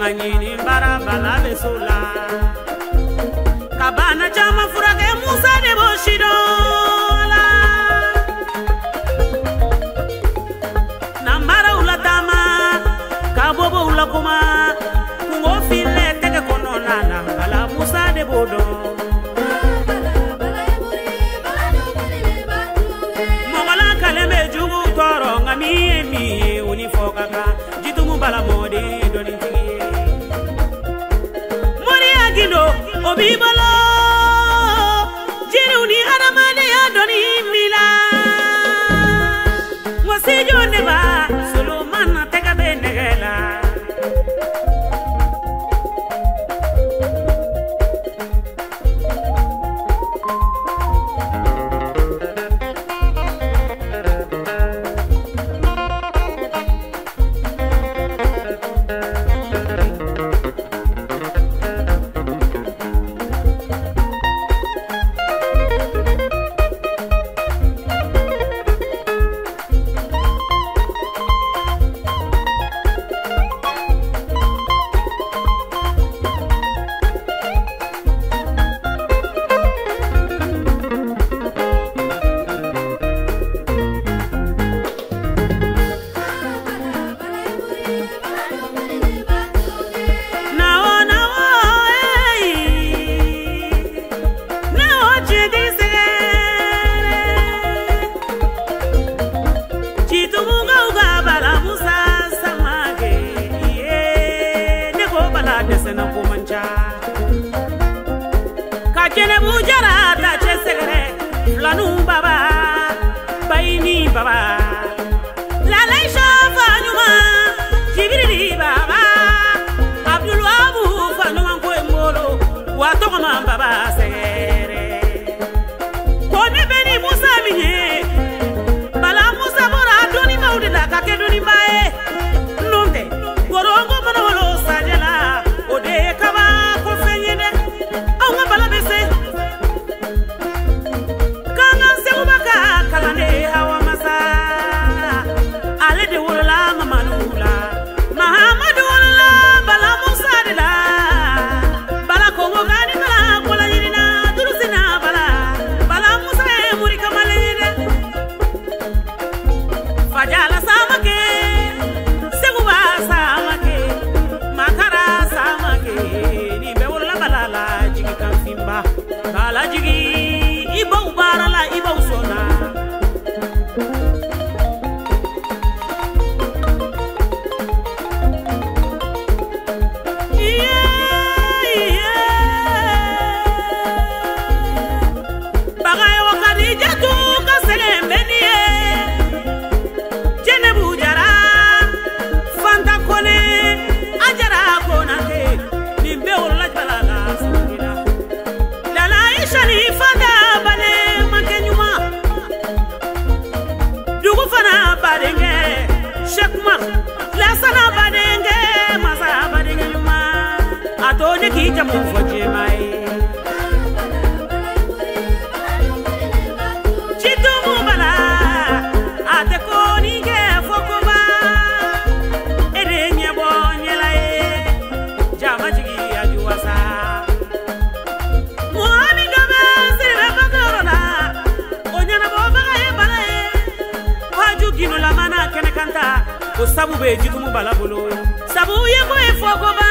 Kanyini bara bala besula Kabana chama furake Musa de Boshidola Nambara ulatama Kabobo ulakuma Kungo file teke konona Nambala Musa de Bodo Mogola kaleme jugu toro Ngami emi unifokaka Jitumu bala mode doni Obibalo Jiruni anamane ya doni mila Mwasijo neba Solomana teka benegela Kene bujara ta chesegere flanu baba baini baba la laisha fanuma jibiri baba Abdul Wabu fanuma ko molo wa to ma baba segere kone beni Musa minye bala Musa bora doni maudi la ka ke doni bae nonde gorongo monolo sajela ode kaba ko fenyene awa bala bese Sabu be jitumu bala bolo sabu ye ko e foko ba